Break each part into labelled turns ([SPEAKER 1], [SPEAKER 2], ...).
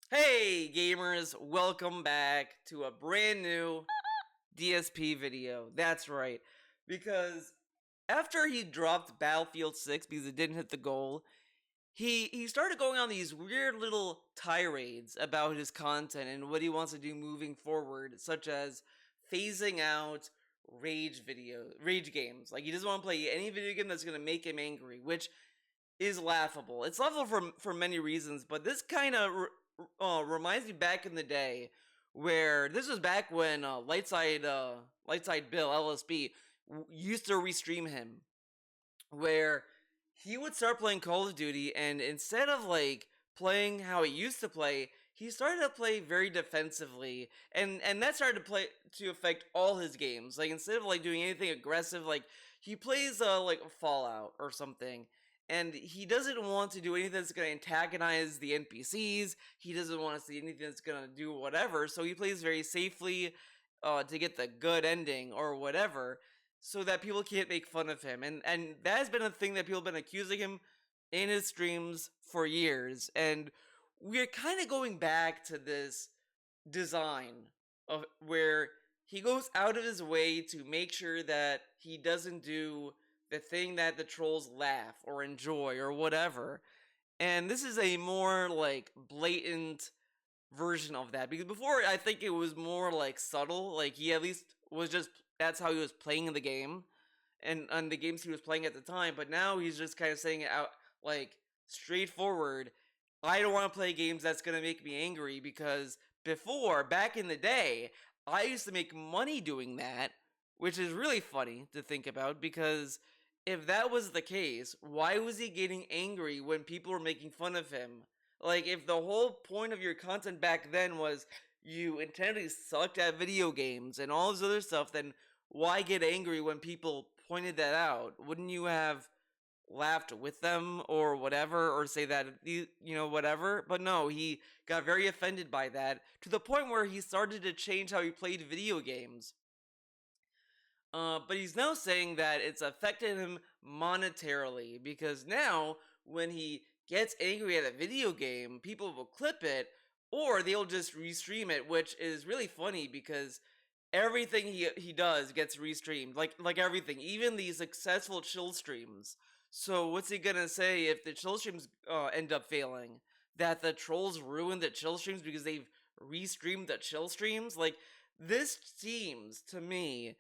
[SPEAKER 1] Hey gamers, welcome back to a brand new DSP video. That's right, because after he dropped Battlefield 6 because it didn't hit the goal, he started going on these weird little tirades about his content and what he wants to do moving forward, such as phasing out rage games. Like he doesn't want to play any video game that's going to make him angry, which is laughable. It's laughable for many reasons, but this kind of reminds me back in the day where this was back when Lightside Bill LSB used to restream him, where he would start playing Call of Duty, and instead of like playing how he used to play, he started to play very defensively, and that started to play to affect all his games. Like instead of like doing anything aggressive, like he plays like Fallout or something, and he doesn't want to do anything that's going to antagonize the NPCs. He doesn't want to see anything that's going to do whatever. So he plays very safely to get the good ending or whatever, so that people can't make fun of him. And that has been a thing that people have been accusing him in his streams for years. And we're kind of going back to this design of where he goes out of his way to make sure that he doesn't do the thing that the trolls laugh or enjoy or whatever. And this is a more like blatant version of that, because before I think it was more like subtle, like he at least was just that's how he was playing the game and on the games he was playing at the time. But now he's just kind of saying it out like straightforward. I don't want to play games that's gonna make me angry, because before, back in the day, I used to make money doing that, which is really funny to think about, because if that was the case, why was he getting angry when people were making fun of him? Like, if the whole point of your content back then was you intensely sucked at video games and all this other stuff, then why get angry when people pointed that out? Wouldn't you have laughed with them or whatever, or say that whatever? But no, he got very offended by that, to the point where he started to change how he played video games. But he's now saying that it's affected him monetarily, because now when he gets angry at a video game, people will clip it or they'll just restream it, which is really funny because everything he does gets restreamed, like everything, even the successful chill streams. So what's he gonna say if the chill streams end up failing? That the trolls ruined the chill streams because they've restreamed the chill streams? Like, this seems to me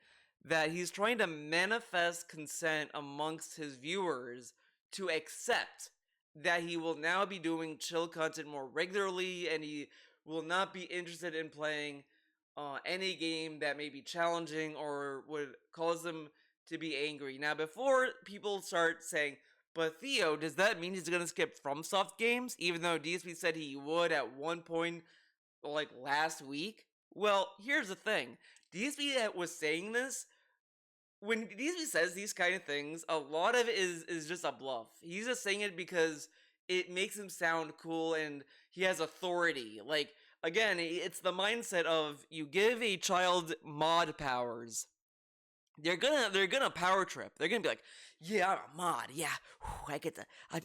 [SPEAKER 1] that he's trying to manifest consent amongst his viewers to accept that he will now be doing chill content more regularly, and he will not be interested in playing any game that may be challenging or would cause them to be angry. Now, before people start saying, but Theo, does that mean he's going to skip FromSoft games, even though DSP said he would at one point, like last week? Well, here's the thing. DSP was saying this when DSP says these kind of things. A lot of it is just a bluff. He's just saying it because it makes him sound cool and he has authority. Like, again, it's the mindset of you give a child mod powers, they're gonna power trip. They're gonna be like, yeah, I'm a mod. Yeah, I get the. I'm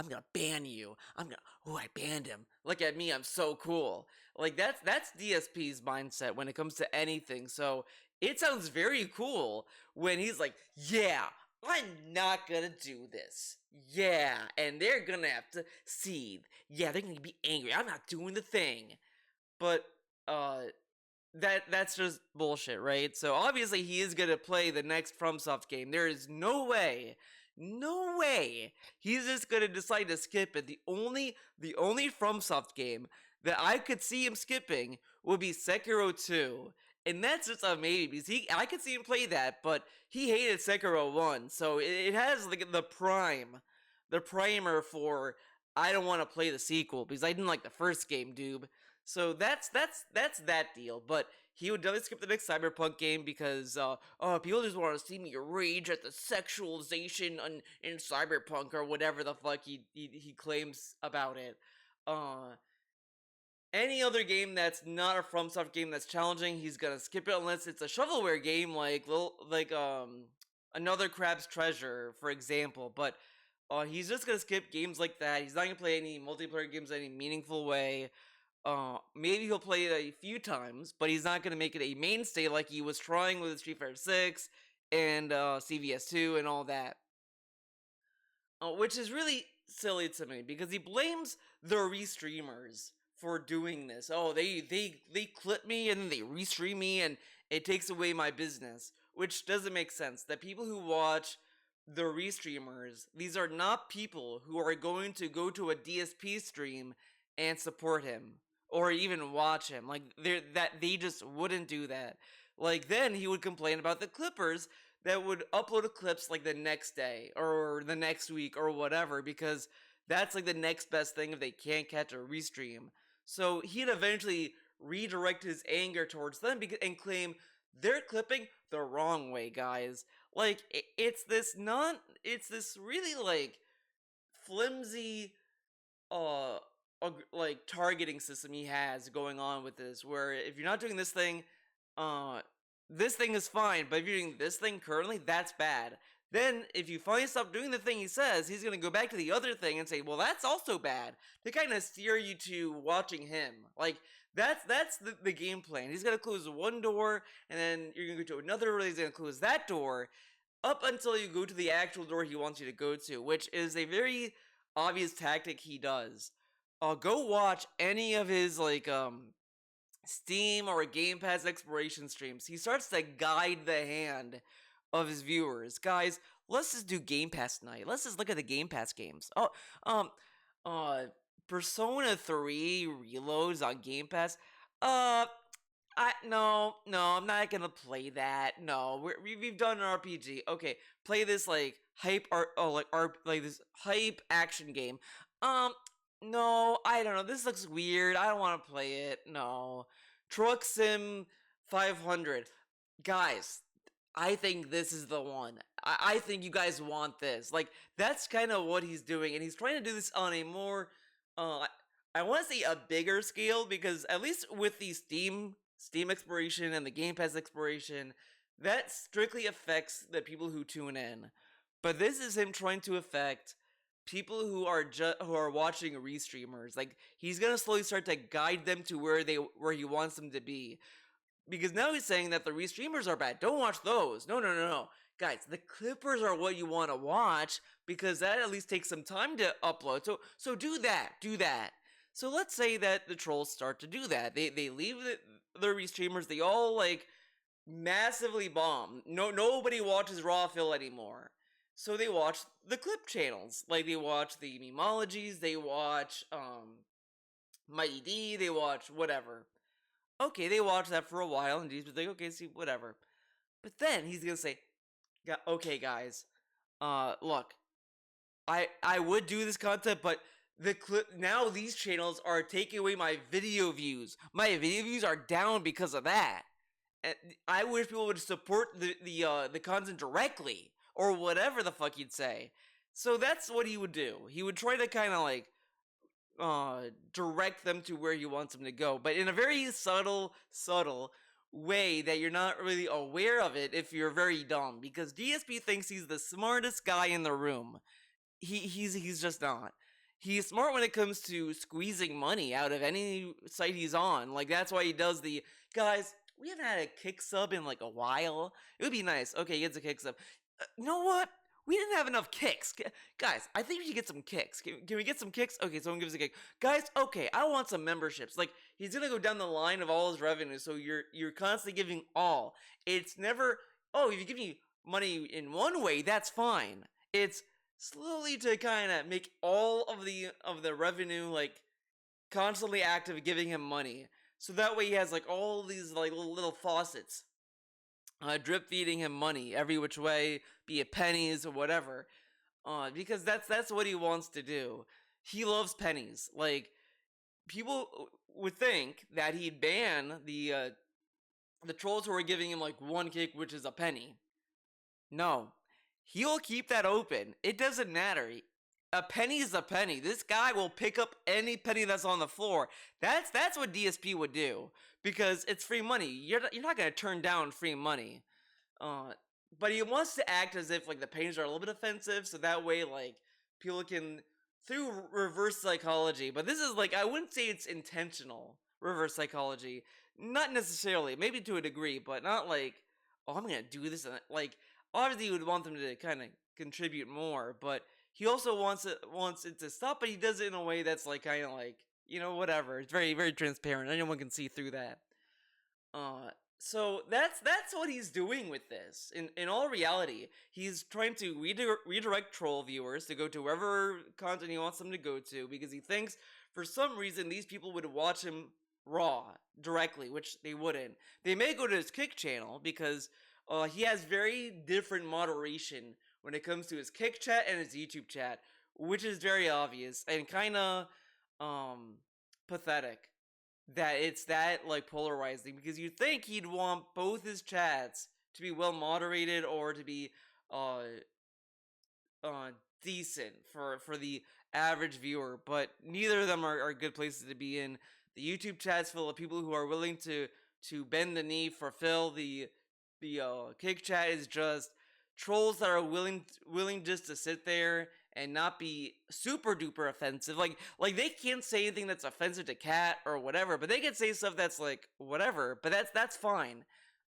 [SPEAKER 1] gonna ban you. I banned him. Look at me, I'm so cool. Like that's DSP's mindset when it comes to anything. So it sounds very cool when he's like, yeah, I'm not gonna do this. Yeah, and they're gonna have to see. Yeah, they're gonna be angry. I'm not doing the thing. But uh that's just bullshit, right? So obviously he is gonna play the next FromSoft game. There is no way he's just gonna decide to skip it. The only FromSoft game that I could see him skipping would be Sekiro 2. And that's just a maybe, because I could see him play that, but he hated Sekiro 1, so it has like the primer for I don't want to play the sequel because I didn't like the first game, dude. So that's that deal. But he would definitely skip the next Cyberpunk game because people just want to see me rage at the sexualization in Cyberpunk or whatever the fuck he claims about it. Uh, any other game that's not a FromSoft game that's challenging, he's gonna skip it unless it's a shovelware game like another Crab's Treasure, for example. But he's just gonna skip games like that. He's not gonna play any multiplayer games in any meaningful way. Maybe he'll play it a few times, but he's not gonna make it a mainstay like he was trying with Street Fighter 6 and CVS 2 and all that. Which is really silly to me because he blames the restreamers for doing this. Oh, they clip me and then they restream me and it takes away my business, which doesn't make sense. That people who watch the restreamers, these are not people who are going to go to a DSP stream and support him or even watch him. Like they just wouldn't do that. Like then he would complain about the Clippers that would upload clips like the next day or the next week or whatever because that's like the next best thing if they can't catch a restream. So he'd eventually redirect his anger towards them and claim they're clipping the wrong way, guys. Like it's this really like flimsy uh like targeting system he has going on with this where if you're not doing uh this thing is fine, but if you're doing this thing currently, that's bad. Then if you finally stop doing the thing he says, he's going to go back to the other thing and say, well, that's also bad, to kind of steer you to watching him. Like that's the game plan. He's going to close one door and then you're going to go to another door, he's going to close that door up until you go to the actual door he wants you to go to, which is a very obvious tactic he does. Go watch any of his like Steam or Game Pass exploration streams. He starts to guide the hand of his viewers. Guys, let's just do Game Pass night. Let's just look at the Game Pass games. Oh, um, uh, Persona 3 reloads on Game Pass. Uh, no, I'm not gonna play that. No, we've done an RPG. Okay, play this like hype art. Oh, like this hype action game. Um, no, I don't know. This looks weird. I don't want to play it. No, Truck Sim 500, guys. I think this is the one. I think you guys want this. Like that's kind of what he's doing, and he's trying to do this on a more uh I want to say a bigger scale because at least with the Steam exploration and the Game Pass exploration, that strictly affects the people who tune in. But this is him trying to affect people who are watching restreamers. Like he's gonna slowly start to guide them to where he wants them to be. Because now he's saying that the restreamers are bad. Don't watch those. No. Guys, the Clippers are what you want to watch because that at least takes some time to upload. So do that. Do that. So let's say that the trolls start to do that. They leave the restreamers. They all like massively bomb. Nobody watches Raw Phil anymore. So they watch the clip channels. Like they watch the memologies. They watch Mighty D. They watch whatever. Okay, they watch that for a while, and he's like, okay, see, whatever. But then he's gonna say, okay, guys, look, I would do this content, but the clip now these channels are taking away my video views. My video views are down because of that. And I wish people would support the content directly or whatever the fuck you'd say. So that's what he would do. He would try to kind of like direct them to where he wants them to go, but in a very subtle way that you're not really aware of it if you're very dumb. Because DSP thinks he's the smartest guy in the room. He's just not. He's smart when it comes to squeezing money out of any site he's on. Like that's why he does the guys. We haven't had a kick sub in like a while. It would be nice. Okay, he gets a kick sub. You know what? We didn't have enough kicks. Guys, I think we should get some kicks. Can we get some kicks? Okay, someone gives a kick. Guys, okay, I want some memberships. Like, he's gonna go down the line of all his revenue, so you're constantly giving all. It's never, oh, if you give me money in one way, that's fine. It's slowly to kind of make all of the revenue, like, constantly active, giving him money. So that way he has, like, all these, like, little faucets drip feeding him money every which way, be it pennies or whatever, because that's what he wants to do. He loves pennies. Like people would think that he'd ban the trolls who are giving him like one kick, which is a penny. No, he'll keep that open. It doesn't matter. A penny is a penny. This guy will pick up any penny that's on the floor. That's what DSP would do because it's free money. You're not gonna turn down free money. But he wants to act as if like the pennies are a little bit offensive, so that way like people can through reverse psychology, but this is like, I wouldn't say it's intentional reverse psychology. Not necessarily, maybe to a degree, but not like, oh, I'm gonna do this. And like, obviously, you would want them to kind of contribute more, but he also wants it to stop, but he does it in a way that's like kind of like, whatever. It's very very transparent. Anyone can see through that. Uh, so that's what he's doing with this. In all reality, he's trying to redirect troll viewers to go to wherever content he wants them to go to because he thinks for some reason these people would watch him raw directly, which they wouldn't. They may go to his Kick channel because he has very different moderation when it comes to his Kick chat and his YouTube chat, which is very obvious and kind of um pathetic that it's that like polarizing because you think he'd want both his chats to be well moderated or to be uh uh decent for the average viewer, but neither of them are good places to be in. The YouTube chat's full of people who are willing to bend the knee for Phil. The Kick chat is just trolls that are willing just to sit there and not be super duper offensive. Like they can't say anything that's offensive to Cat or whatever, but they can say stuff that's like whatever. But that's fine.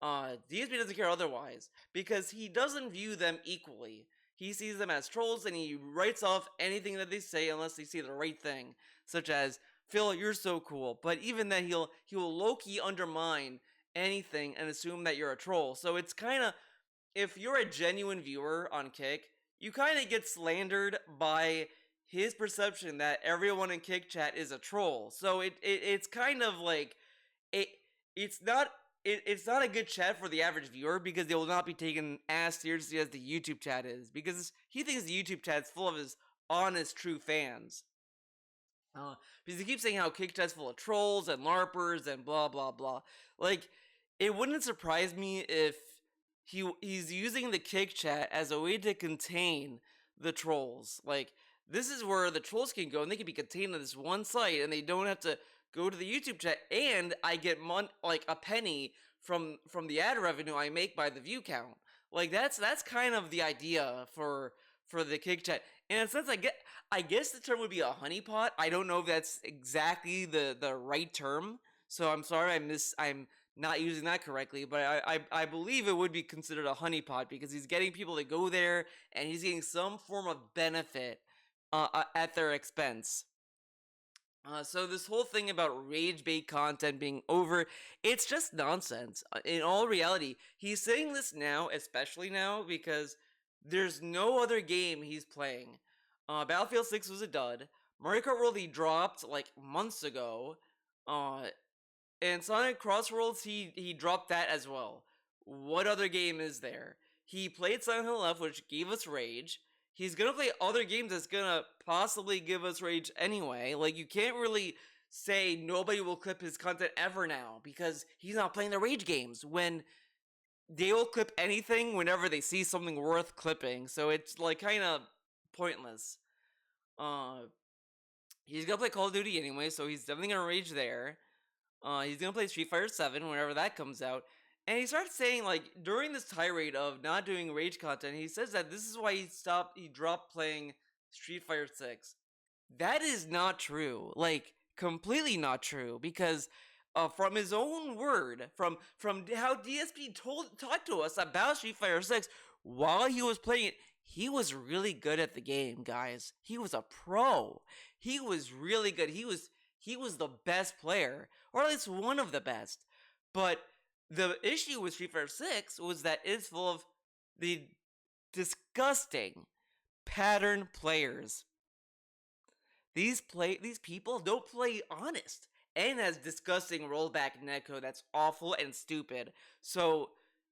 [SPEAKER 1] DSP doesn't care otherwise because he doesn't view them equally. He sees them as trolls and he writes off anything that they say unless they say the right thing, such as Phil, you're so cool. But even then, he will low key undermine anything and assume that you're a troll. So it's kind of, if you're a genuine viewer on Kick, you kind of get slandered by his perception that everyone in Kick chat is a troll. So it's kind of like it it's not it's not a good chat for the average viewer because they will not be taken as seriously as the YouTube chat is because he thinks the YouTube chat's full of his honest, true fans. Because he keeps saying how Kick chat's full of trolls and larpers and blah blah blah. Like, it wouldn't surprise me if he's using the Kick chat as a way to contain the trolls. Like, this is where the trolls can go and they can be contained on this one site and they don't have to go to the YouTube chat, and I get like a penny from the ad revenue I make by the view count. Like, that's kind of the idea for the Kick chat. And since I guess the term would be a honeypot. I don't know if that's exactly the right term. So I'm sorry I'm not using that correctly, but I believe it would be considered a honeypot because he's getting people to go there and he's getting some form of benefit at their expense. So this whole thing about rage bait content being over, it's just nonsense. In all reality, he's saying this now, especially now, because there's no other game he's playing. Battlefield 6 was a dud. Mario Kart World he dropped like months ago. Uh, and Sonic Crossworlds he dropped that as well. What other game is there? He played Silent Hill F, which gave us rage. He's gonna play other games that's gonna possibly give us rage anyway. Like, you can't really say nobody will clip his content ever now because he's not playing the rage games when they will clip anything whenever they see something worth clipping. So it's like kind of pointless. Uh, he's gonna play Call of Duty anyway, so he's definitely gonna rage there. He's gonna play Street Fighter 7 whenever that comes out. And he starts saying, like, during this tirade of not doing rage content, he says that this is why he dropped playing Street Fighter 6. That is not true. Like, completely not true. Because from his own word, from how DSP talked to us about Street Fighter 6 while he was playing it, he was really good at the game, guys. He was a pro. He was really good. He was the best player, or at least one of the best. But the issue with Street Fighter 6 was that it's full of the disgusting pattern players. These people don't play honest and has disgusting rollback netcode that's awful and stupid. So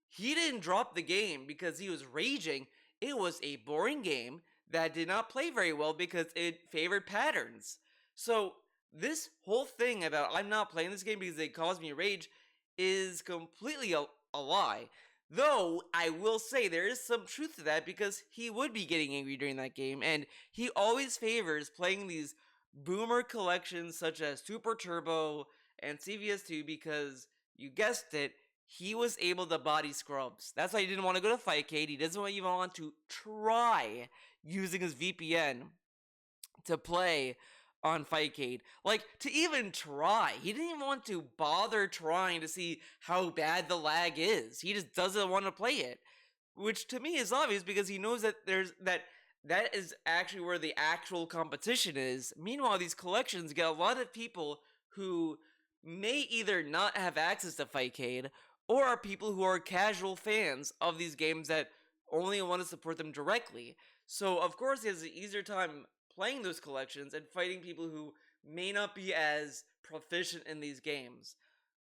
[SPEAKER 1] he didn't drop the game because he was raging. It was a boring game that did not play very well because it favored patterns. So this whole thing about I'm not playing this game because it caused me rage is completely a lie. Though I will say there is some truth to that because he would be getting angry during that game, and he always favors playing these boomer collections such as Super Turbo and CVS2 because, you guessed it, he was able to body scrubs. That's why he didn't want to go to Fightcade. He doesn't even want to try using his VPN to play on Fightcade. Like, to even try. He didn't even want to bother trying to see how bad the lag is. He just doesn't want to play it. Which to me is obvious because he knows that that is actually where the actual competition is. Meanwhile, these collections get a lot of people who may either not have access to Fightcade or are people who are casual fans of these games that only want to support them directly. So, of course, he has an easier time playing those collections and fighting people who may not be as proficient in these games.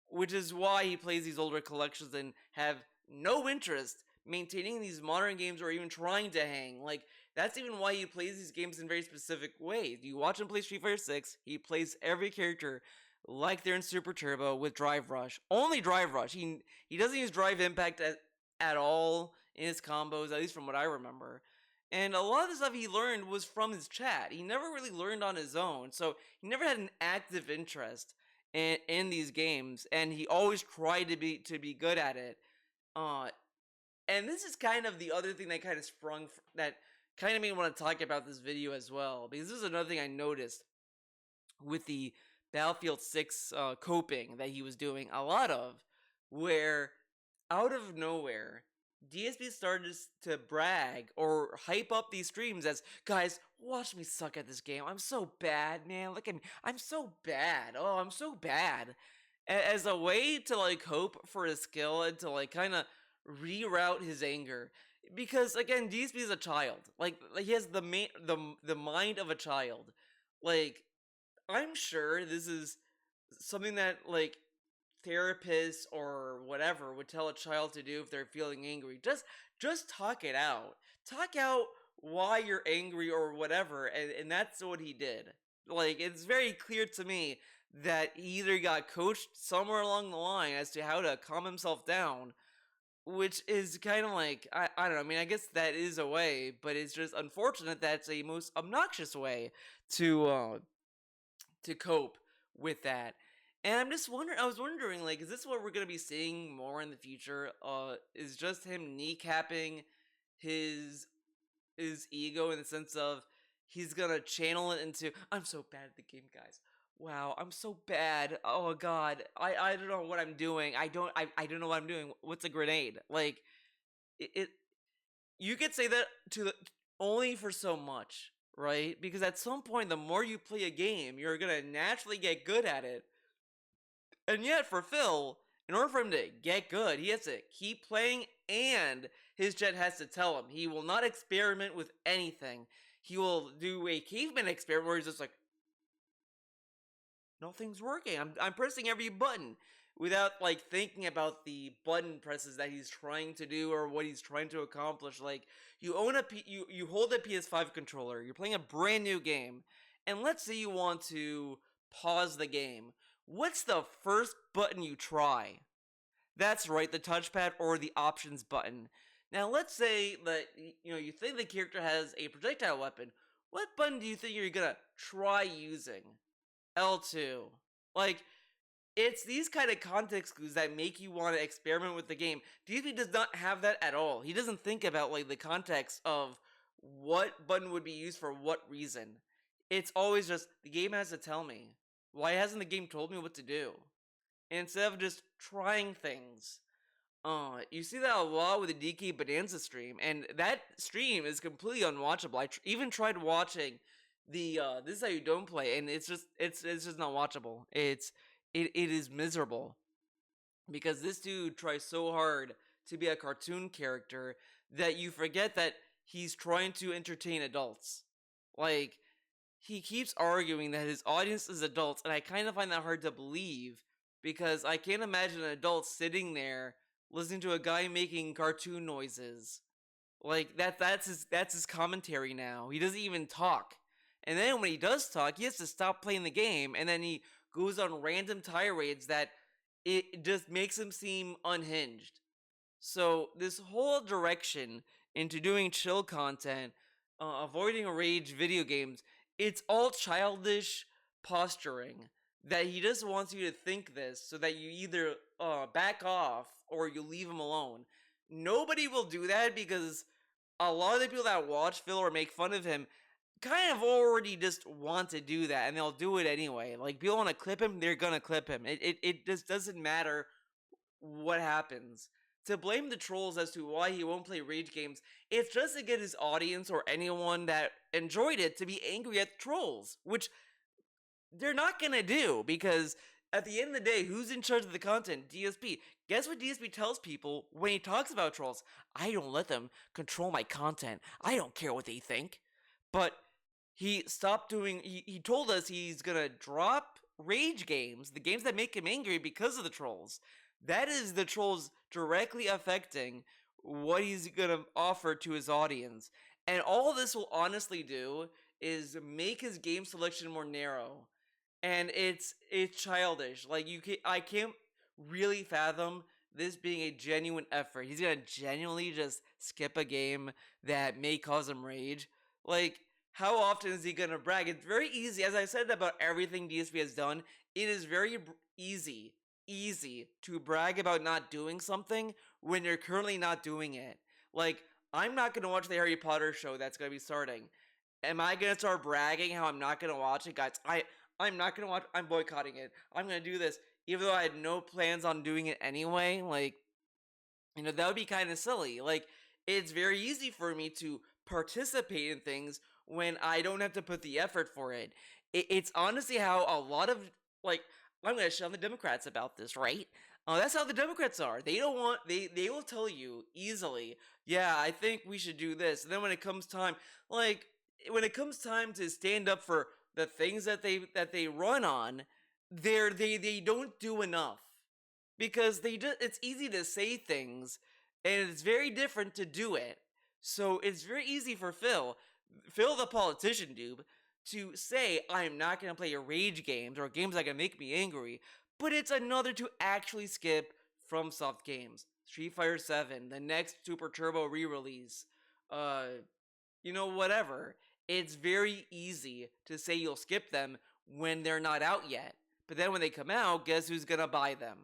[SPEAKER 1] Which is why he plays these older collections and have no interest maintaining these modern games or even trying to hang. Like, that's even why he plays these games in very specific ways. You watch him play Street Fighter 6, he plays every character like they're in Super Turbo with Drive Rush. Only Drive Rush. He doesn't use Drive Impact at all in his combos, at least from what I remember. And a lot of the stuff he learned was from his chat. He never really learned on his own, so he never had an active interest in these games, and he always tried to be good at it. Uh, and this is kind of the other thing that kind of that kind of made me want to talk about this video as well, because this is another thing I noticed with the Battlefield 6 coping that he was doing a lot of, where out of nowhere, DSP started to brag or hype up these streams as, guys, watch me suck at this game. I'm so bad, man. Look at me. I'm so bad. Oh, I'm so bad. As a way to like hope for his skill and to like kind of reroute his anger. Because again, DSP is a child. Like he has the mind of a child. Like, I'm sure this is something that like therapists or whatever would tell a child to do if they're feeling angry. Just talk it out. Talk out why you're angry or whatever, and that's what he did. Like, it's very clear to me that he either got coached somewhere along the line as to how to calm himself down, which is kind of like, I don't know, I mean, I guess that is a way, but it's just unfortunate that's a most obnoxious way to cope with that. And I was wondering, like, is this what we're gonna be seeing more in the future? Is just him kneecapping his his ego in the sense of he's gonna channel it into, I'm so bad at the game, guys. Wow, I'm so bad. Oh god, I don't know what I'm doing. I don't know what I'm doing. What's a grenade? Like, it you could say that only for so much, right? Because at some point, the more you play a game, you're gonna naturally get good at it. And yet, for Phil, in order for him to get good, he has to keep playing, and his jet has to tell him he will not experiment with anything. He will do a caveman experiment where he's just like, nothing's working. I'm pressing every button without like thinking about the button presses that he's trying to do or what he's trying to accomplish. Like, you hold a PS5 controller, you're playing a brand new game, and let's say you want to pause the game. What's the first button you try? That's right, the touchpad or the options button. Now, let's say that you think the character has a projectile weapon. What button do you think you're gonna try using? L2. Like, it's these kind of context clues that make you want to experiment with the game. DSP does not have that at all. He doesn't think about like the context of what button would be used for what reason. It's always just the game has to tell me. Why hasn't the game told me what to do? Instead of just trying things. You see that a lot with the DK Bonanza stream, and that stream is completely unwatchable. I even tried watching the this is how you don't play, and it's just not watchable. It is miserable because this dude tries so hard to be a cartoon character that you forget that he's trying to entertain adults. Like, he keeps arguing that his audience is adults, and I kind of find that hard to believe because I can't imagine an adult sitting there listening to a guy making cartoon noises. Like, that's his commentary now. He doesn't even talk. And then when he does talk, he has to stop playing the game, and then he goes on random tirades that it just makes him seem unhinged. So this whole direction into doing chill content, avoiding rage video games, it's all childish posturing that he just wants you to think this so that you either back off or you leave him alone. Nobody will do that because a lot of the people that watch Phil or make fun of him kind of already just want to do that, and they'll do it anyway. Like, people want to clip him, they're gonna clip him. It just doesn't matter what happens. To blame the trolls as to why he won't play rage games, it's just to get his audience or anyone that enjoyed it to be angry at the trolls, which they're not gonna do, because at the end of the day, who's in charge of the content? DSP. Guess what DSP tells people when he talks about trolls? I don't let them control my content. I don't care what they think. But he stopped doing, he told us he's gonna drop rage games, the games that make him angry, because of the trolls. That is the trolls directly affecting what he's gonna offer to his audience. And all this will honestly do is make his game selection more narrow, and it's childish. Like, I can't really fathom this being a genuine effort. He's gonna genuinely just skip a game that may cause him rage. Like, how often is he gonna brag? It's very easy, as I said about everything DSP has done. It is very easy to brag about not doing something when you're currently not doing it. Like, I'm not gonna watch the Harry Potter show that's gonna be starting. Am I gonna start bragging how I'm not gonna watch it, guys? I'm not gonna watch. I'm boycotting it. I'm gonna do this, even though I had no plans on doing it anyway. Like, that would be kind of silly. Like, it's very easy for me to participate in things when I don't have to put the effort for it. It's honestly how a lot of, like, I'm gonna shut on the Democrats about this, right? That's how the Democrats are. They don't want. They will tell you easily. Yeah, I think we should do this. And then when it comes time, like, when it comes time to stand up for the things that they run on, they don't do enough, because it's easy to say things, and it's very different to do it. So it's very easy for Phil the politician dude, to say I'm not gonna play rage games or games that can make me angry, but it's another to actually skip FromSoft games. Street Fighter 7, the next Super Turbo re-release, uh, whatever. It's very easy to say you'll skip them when they're not out yet. But then when they come out, guess who's gonna buy them?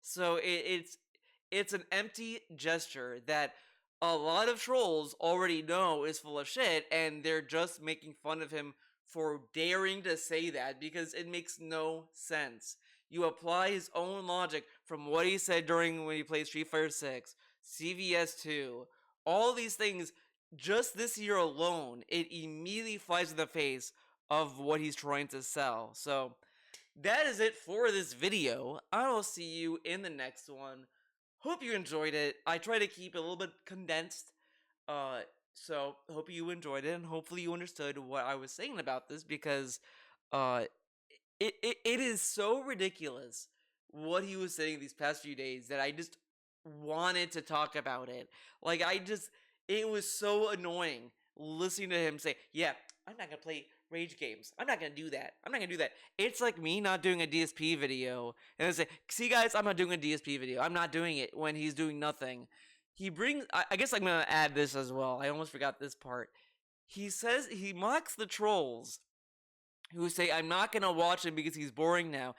[SPEAKER 1] So it's an empty gesture that a lot of trolls already know is full of shit, and they're just making fun of him for daring to say that, because it makes no sense. You apply his own logic from what he said during when he played Street Fighter 6, CVS 2, all these things. Just this year alone, it immediately flies in the face of what he's trying to sell. So that is it for this video. I will see you in the next one. Hope you enjoyed it. I try to keep it a little bit condensed. Uh, so hope you enjoyed it, and hopefully you understood what I was saying about this, because uh, it is so ridiculous what he was saying these past few days that I just wanted to talk about it. Like, it was so annoying listening to him say, yeah, I'm not gonna play rage games. I'm not gonna do that. I'm not gonna do that. It's like me not doing a DSP video and I say, see guys, I'm not doing a DSP video. I'm not doing it, when he's doing nothing. I guess I'm gonna add this as well. I almost forgot this part. He mocks the trolls who say I'm not gonna watch him because he's boring now.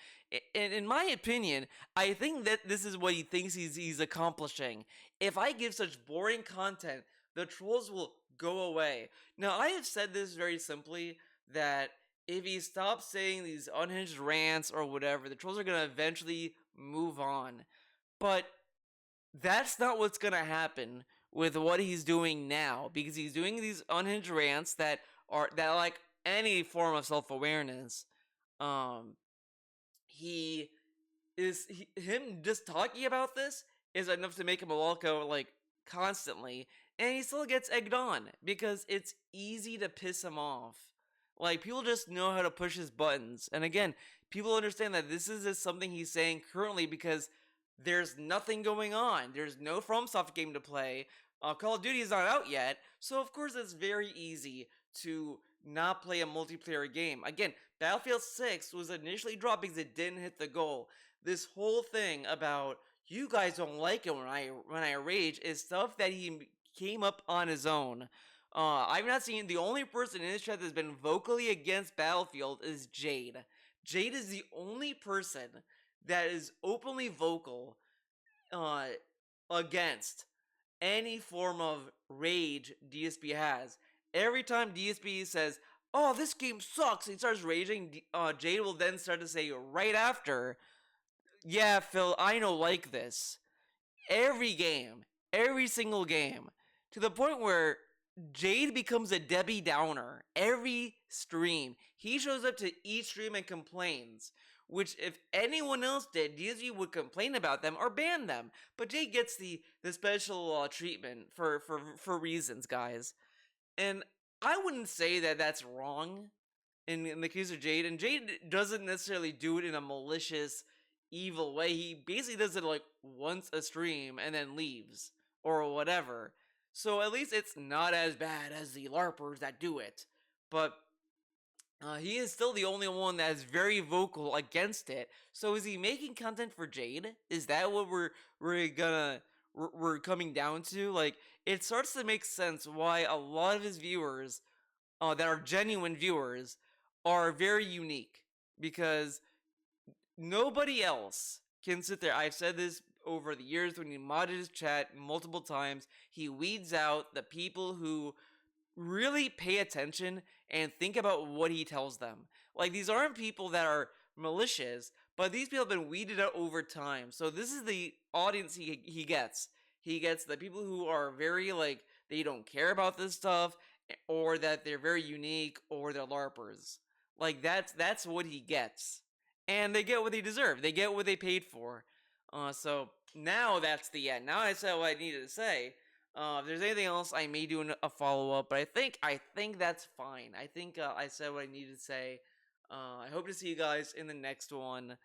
[SPEAKER 1] And in my opinion, I think that this is what he thinks he's accomplishing. If I give such boring content, the trolls will go away. Now, I have said this very simply, that if he stops saying these unhinged rants or whatever, the trolls are gonna eventually move on. But that's not what's gonna happen with what he's doing now, because he's doing these unhinged rants that like any form of self-awareness. um he him just talking about this is enough to make him a loco, like, constantly, and he still gets egged on because it's easy to piss him off. Like, people just know how to push his buttons, and again, people understand that this is just something he's saying currently because there's nothing going on. There's no FromSoft game to play. Call of Duty is not out yet, so of course it's very easy to not play a multiplayer game. Again, Battlefield 6 was initially dropped because it didn't hit the goal. This whole thing about you guys don't like it when I rage is stuff that he came up on his own. I've not seen, the only person in his chat that's been vocally against Battlefield is Jade. Jade is the only person that is openly vocal uh, against any form of rage DSP has. Every time DSP says, oh, this game sucks. He starts raging. Jade will then start to say right after, yeah, Phil, I know like this. Every game, every single game, to the point where Jade becomes a Debbie Downer. Every stream, he shows up to each stream and complains. Which, if anyone else did, DSP would complain about them or ban them. But Jade gets the special treatment for reasons, guys. And I wouldn't say that that's wrong in the case of Jade. And Jade doesn't necessarily do it in a malicious, evil way. He basically does it like once a stream and then leaves or whatever. So at least it's not as bad as the LARPers that do it. But he is still the only one that is very vocal against it. So is he making content for Jade? Is that what we're coming down to? Like, it starts to make sense why a lot of his viewers, that are genuine viewers, are very unique, because nobody else can sit there. I've said this over the years when he modded his chat multiple times. He weeds out the people who really pay attention and think about what he tells them. Like, these aren't people that are malicious, but these people have been weeded out over time. So this is the audience he gets. He gets the people who are very, like, they don't care about this stuff, or that they're very unique, or they're larpers. Like, that's what he gets, and they get what they deserve. They get what they paid for. So now that's the end. Now I said what I needed to say. If there's anything else, I may do a follow up, but I think that's fine. I think I said what I needed to say. I hope to see you guys in the next one.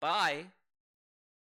[SPEAKER 1] Bye.